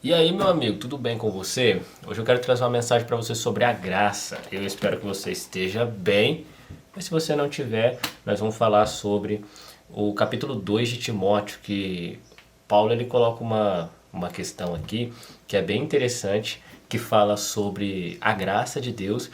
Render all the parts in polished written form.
E aí, meu amigo, tudo bem com você? Hoje eu quero trazer uma mensagem para você sobre a graça. Eu espero que você esteja bem, mas se você não tiver, nós vamos falar sobre o capítulo 2 de Timóteo, que Paulo ele coloca uma questão aqui que é bem interessante, que fala sobre a graça de Deus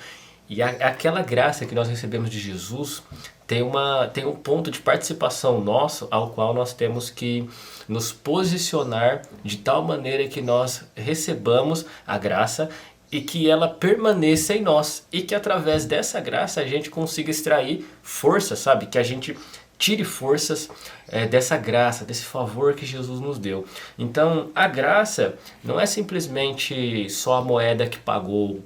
e aquela graça que nós recebemos de Jesus tem um ponto de participação nosso ao qual nós temos que nos posicionar de tal maneira que nós recebamos a graça e que ela permaneça em nós e que através dessa graça a gente consiga extrair força, sabe? Que a gente tire forças dessa graça, desse favor que Jesus nos deu. Então, a graça não é simplesmente só a moeda que pagou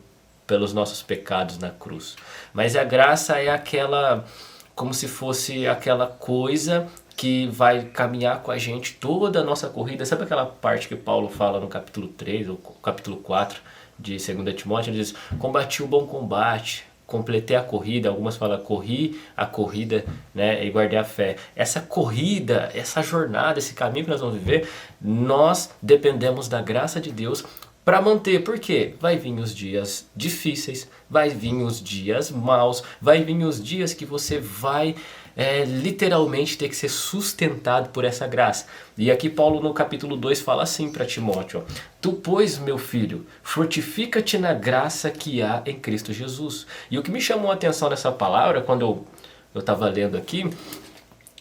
pelos nossos pecados na cruz, mas a graça é aquela, como se fosse aquela coisa que vai caminhar com a gente toda a nossa corrida. Sabe aquela parte que Paulo fala no capítulo 3 ou capítulo 4 de 2 Timóteo? Ele diz: combati o bom combate, completei a corrida. Algumas falam corri a corrida, né, e guardei a fé. Essa corrida, essa jornada, esse caminho que nós vamos viver, nós dependemos da graça de Deus para manter. Por quê? Vai vir os dias difíceis, vai vir os dias maus, vai vir os dias que você vai literalmente ter que ser sustentado por essa graça. E aqui Paulo no capítulo 2 fala assim para Timóteo: ó, tu pois, meu filho, fortifica-te na graça que há em Cristo Jesus. E o que me chamou a atenção nessa palavra, quando eu estava lendo aqui,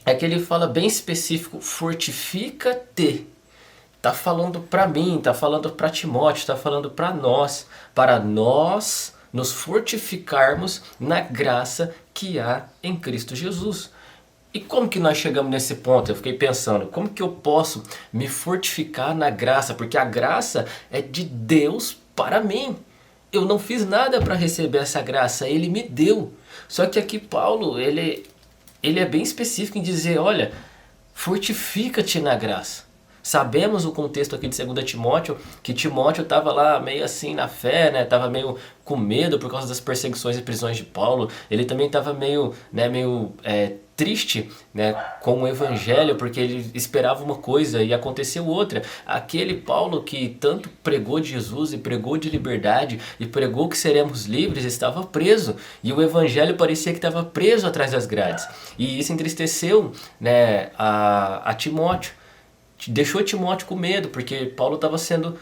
é que ele fala bem específico: fortifica-te. Tá falando para mim, tá falando para Timóteo, tá falando para nós nos fortificarmos na graça que há em Cristo Jesus. E como que nós chegamos nesse ponto? Eu fiquei pensando, como que eu posso me fortificar na graça? Porque a graça é de Deus para mim. Eu não fiz nada para receber essa graça, Ele me deu. Só que aqui Paulo, ele é bem específico em dizer: olha, fortifica-te na graça. Sabemos o contexto aqui de 2 Timóteo, que Timóteo estava lá meio assim na fé, né? Estava meio com medo por causa das perseguições e prisões de Paulo. Ele também estava meio triste, né, com o evangelho, porque ele esperava uma coisa e aconteceu outra. Aquele Paulo que tanto pregou de Jesus e pregou de liberdade e pregou que seremos livres, estava preso. E o evangelho parecia que estava preso atrás das grades. E isso entristeceu, né, a Timóteo. Deixou Timóteo com medo, porque Paulo estava sendo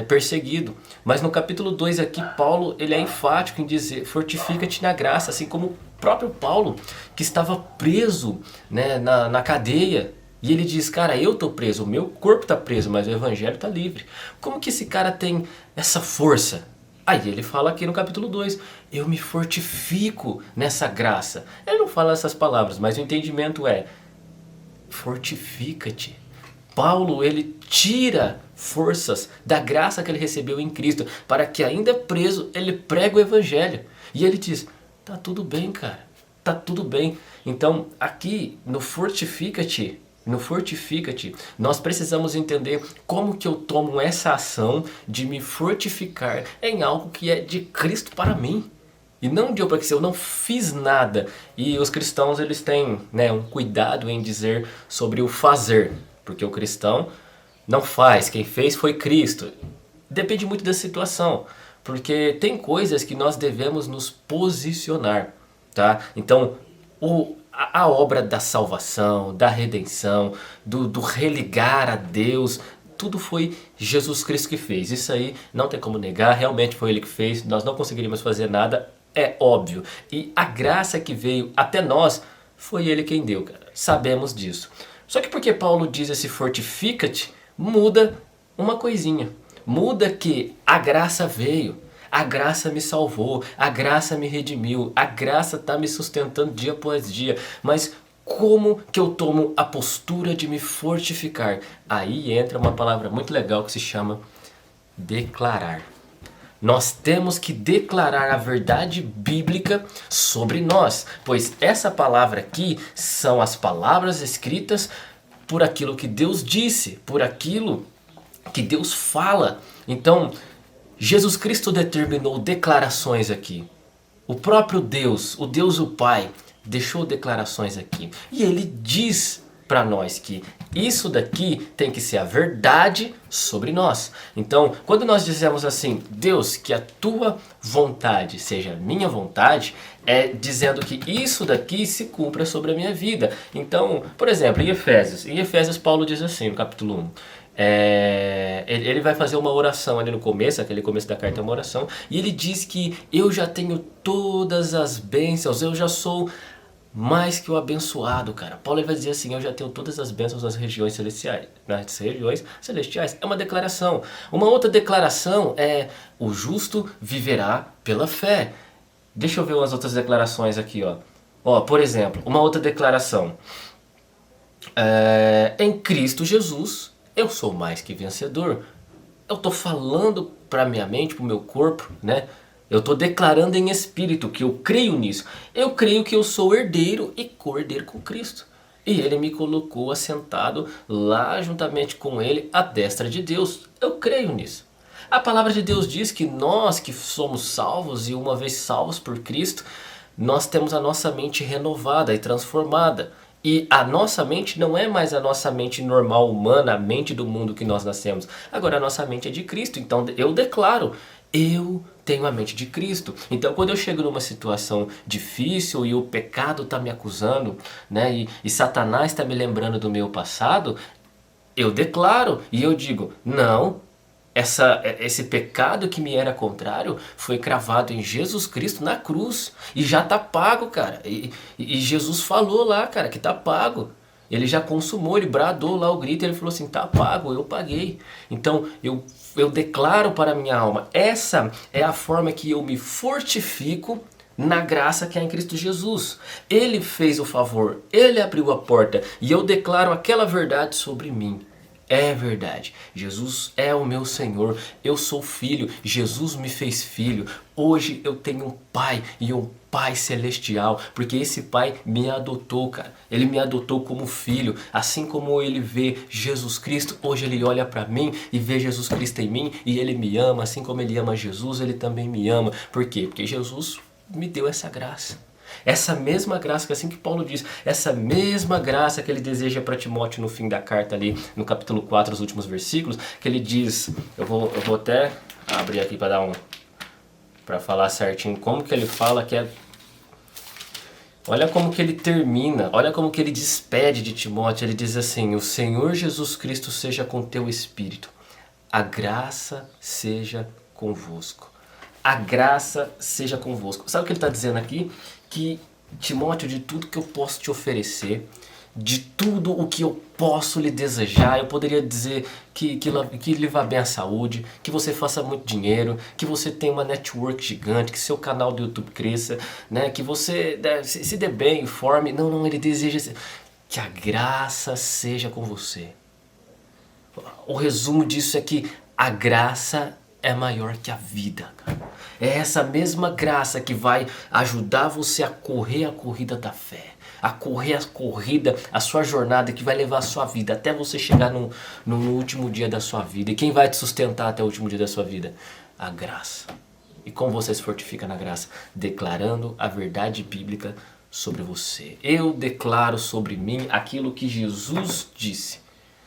perseguido. Mas no capítulo 2 aqui, Paulo ele é enfático em dizer: fortifica-te na graça, assim como o próprio Paulo, que estava preso, né, na cadeia. E ele diz: cara, eu estou preso, o meu corpo está preso, mas o evangelho está livre. Como que esse cara tem essa força? Aí ele fala aqui no capítulo 2: eu me fortifico nessa graça. Ele não fala essas palavras, mas o entendimento é: fortifica-te. Paulo ele tira forças da graça que ele recebeu em Cristo, para que ainda preso ele pregue o evangelho. E ele diz: tá tudo bem, cara, tá tudo bem. Então aqui no fortifica-te, nós precisamos entender como que eu tomo essa ação de me fortificar em algo que é de Cristo para mim. E não de eu, porque eu não fiz nada. E os cristãos eles têm, né, um cuidado em dizer sobre o fazer. Porque o cristão não faz, quem fez foi Cristo. Depende muito da situação, porque tem coisas que nós devemos nos posicionar, tá? Então, a obra da salvação, da redenção, do religar a Deus, tudo foi Jesus Cristo que fez. Isso aí não tem como negar, realmente foi Ele que fez, nós não conseguiríamos fazer nada, é óbvio. E a graça que veio até nós, foi Ele quem deu, cara. Sabemos disso. Só que porque Paulo diz esse fortifica-te, muda uma coisinha. Muda que a graça veio, a graça me salvou, a graça me redimiu, a graça está me sustentando dia após dia. Mas como que eu tomo a postura de me fortificar? Aí entra uma palavra muito legal que se chama declarar. Nós temos que declarar a verdade bíblica sobre nós, pois essa palavra aqui são as palavras escritas por aquilo que Deus disse, por aquilo que Deus fala. Então, Jesus Cristo determinou declarações aqui. O próprio Deus, o Deus o Pai, deixou declarações aqui. E Ele diz para nós que isso daqui tem que ser a verdade sobre nós. Então, quando nós dizemos assim, Deus, que a tua vontade seja a minha vontade, é dizendo que isso daqui se cumpra sobre a minha vida. Então, por exemplo, em Efésios Paulo diz assim, no capítulo 1, ele vai fazer uma oração ali no começo, aquele começo da carta é uma oração, e ele diz que eu já tenho todas as bênçãos, eu já sou mais que o abençoado, cara. Paulo vai dizer assim, eu já tenho todas as bênçãos nas regiões celestiais. Nas regiões celestiais. É uma declaração. Uma outra declaração é, o justo viverá pela fé. Deixa eu ver umas outras declarações aqui, ó. Ó, por exemplo, uma outra declaração. Em Cristo Jesus, eu sou mais que vencedor. Eu tô falando pra minha mente, pro meu corpo, né? Eu estou declarando em espírito que eu creio nisso. Eu creio que eu sou herdeiro e co-herdeiro com Cristo. E Ele me colocou assentado lá juntamente com Ele à destra de Deus. Eu creio nisso. A palavra de Deus diz que nós que somos salvos e uma vez salvos por Cristo, nós temos a nossa mente renovada e transformada. E a nossa mente não é mais a nossa mente normal, humana, a mente do mundo que nós nascemos. Agora a nossa mente é de Cristo. Então eu declaro, eu tenho a mente de Cristo. Então quando eu chego numa situação difícil e o pecado está me acusando, né, e Satanás está me lembrando do meu passado, eu declaro e eu digo, não, esse pecado que me era contrário foi cravado em Jesus Cristo na cruz. E já tá pago, cara. E Jesus falou lá, cara, que tá pago. Ele já consumou, ele bradou lá o grito, ele falou assim, tá pago, eu paguei. Então eu declaro para a minha alma, essa é a forma que eu me fortifico na graça que há em Cristo Jesus. Ele fez o favor, Ele abriu a porta e eu declaro aquela verdade sobre mim. É verdade, Jesus é o meu Senhor, eu sou filho, Jesus me fez filho, hoje eu tenho um pai e um pai celestial, porque esse pai me adotou, cara, ele me adotou como filho, assim como ele vê Jesus Cristo, hoje ele olha para mim e vê Jesus Cristo em mim e ele me ama, assim como ele ama Jesus, ele também me ama, por quê? Porque Jesus me deu essa graça. Essa mesma graça, que assim que Paulo diz, essa mesma graça que ele deseja para Timóteo no fim da carta ali, no capítulo 4, os últimos versículos, que ele diz, eu vou até abrir aqui para falar certinho como que ele fala que é. Olha como que ele termina, olha como que ele despede de Timóteo, ele diz assim, o Senhor Jesus Cristo seja com teu espírito, a graça seja convosco. A graça seja convosco. Sabe o que ele está dizendo aqui? Que, Timóteo, de tudo que eu posso te oferecer, de tudo o que eu posso lhe desejar, eu poderia dizer que lhe vá bem a saúde, que você faça muito dinheiro, que você tenha uma network gigante, que seu canal do YouTube cresça, né? Que você se dê bem, informe. Não, ele deseja que a graça seja com você. O resumo disso é que a graça é maior que a vida, cara. É essa mesma graça que vai ajudar você a correr a corrida da fé, a correr a corrida, a sua jornada que vai levar a sua vida até você chegar no último dia da sua vida. E quem vai te sustentar até o último dia da sua vida? A graça. E como você se fortifica na graça? Declarando a verdade bíblica sobre você. Eu declaro sobre mim aquilo que Jesus disse.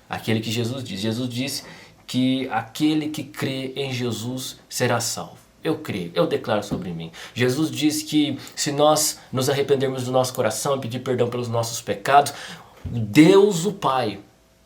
Aquele que Jesus disse. Jesus disse que aquele que crê em Jesus será salvo. Eu creio, eu declaro sobre mim. Jesus diz que se nós nos arrependermos do nosso coração e pedir perdão pelos nossos pecados, Deus o Pai,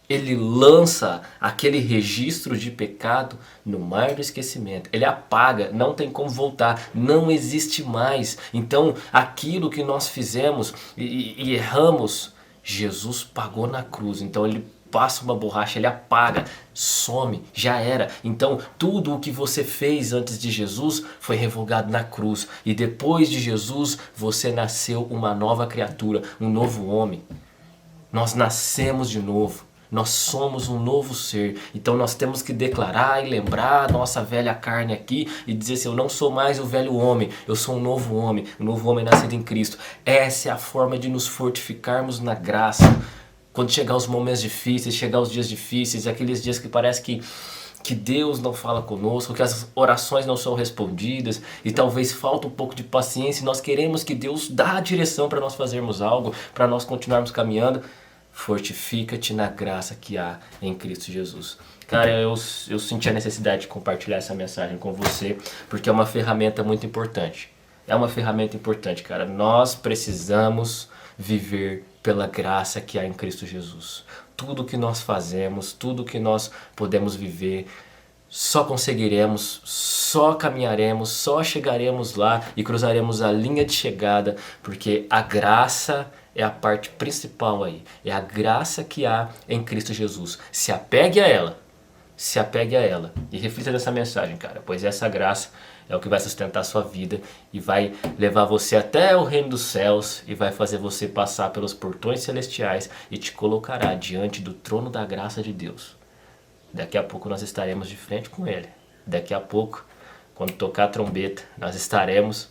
Ele lança aquele registro de pecado no mar do esquecimento. Ele apaga, não tem como voltar, não existe mais. Então aquilo que nós fizemos e erramos, Jesus pagou na cruz. Então Ele passa uma borracha, ele apaga, some, já era. Então tudo o que você fez antes de Jesus foi revogado na cruz. E depois de Jesus você nasceu uma nova criatura, um novo homem. Nós nascemos de novo. Nós somos um novo ser. Então nós temos que declarar e lembrar a nossa velha carne aqui e dizer assim, eu não sou mais o velho homem, eu sou um novo homem nascido em Cristo. Essa é a forma de nos fortificarmos na graça. Quando chegar os momentos difíceis, chegar os dias difíceis, aqueles dias que parece que Deus não fala conosco, que as orações não são respondidas e talvez falta um pouco de paciência e nós queremos que Deus dê a direção para nós fazermos algo, para nós continuarmos caminhando. fortifica-te na graça que há em Cristo Jesus. Cara, eu senti a necessidade de compartilhar essa mensagem com você, porque é uma ferramenta muito importante. É uma ferramenta importante, cara. Nós precisamos viver pela graça que há em Cristo Jesus. Tudo que nós fazemos, tudo que nós podemos viver, só conseguiremos, só caminharemos, só chegaremos lá e cruzaremos a linha de chegada, porque a graça é a parte principal aí. É a graça que há em Cristo Jesus. Se apegue a ela. Se apegue a ela. E reflita nessa mensagem, cara, pois essa graça é o que vai sustentar a sua vida e vai levar você até o reino dos céus e vai fazer você passar pelos portões celestiais e te colocará diante do trono da graça de Deus. Daqui a pouco nós estaremos de frente com Ele. Daqui a pouco, quando tocar a trombeta, nós estaremos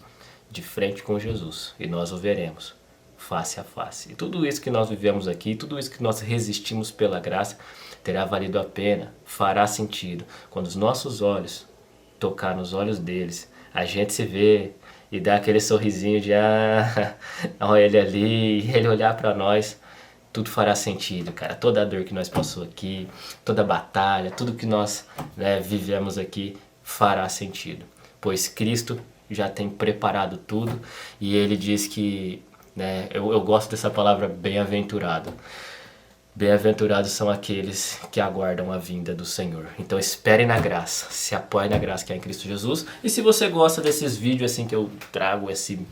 de frente com Jesus e nós o veremos face a face. E tudo isso que nós vivemos aqui, tudo isso que nós resistimos pela graça, terá valido a pena, fará sentido. Quando os nossos olhos tocar nos olhos deles, a gente se vê e dá aquele sorrisinho de olha ele ali, e ele olhar para nós, tudo fará sentido, cara. Toda a dor que nós passamos aqui, toda a batalha, tudo que nós vivemos aqui fará sentido, pois Cristo já tem preparado tudo e Ele diz que, eu gosto dessa palavra bem-aventurado. Bem-aventurados são aqueles que aguardam a vinda do Senhor. Então espere na graça, se apoie na graça que há em Cristo Jesus. E se você gosta desses vídeos assim que eu trago esse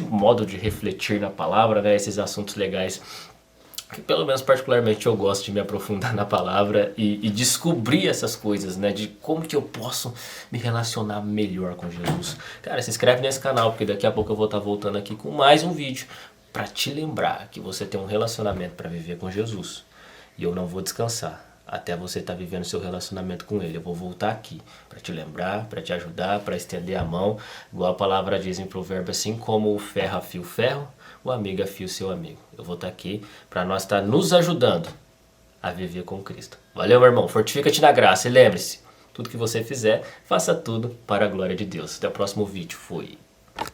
modo de refletir na palavra, esses assuntos legais, que pelo menos particularmente eu gosto de me aprofundar na palavra e descobrir essas coisas, de como que eu posso me relacionar melhor com Jesus. Cara, se inscreve nesse canal, porque daqui a pouco eu vou estar voltando aqui com mais um vídeo para te lembrar que você tem um relacionamento para viver com Jesus. E eu não vou descansar até você estar vivendo seu relacionamento com Ele. Eu vou voltar aqui para te lembrar, para te ajudar, para estender a mão. Igual a palavra diz em Provérbios, assim como o ferro afia o ferro, o amigo afia o seu amigo. Eu vou estar aqui para nós estar nos ajudando a viver com Cristo. Valeu, meu irmão. Fortifica-te na graça e lembre-se, tudo que você fizer, faça tudo para a glória de Deus. Até o próximo vídeo. Fui.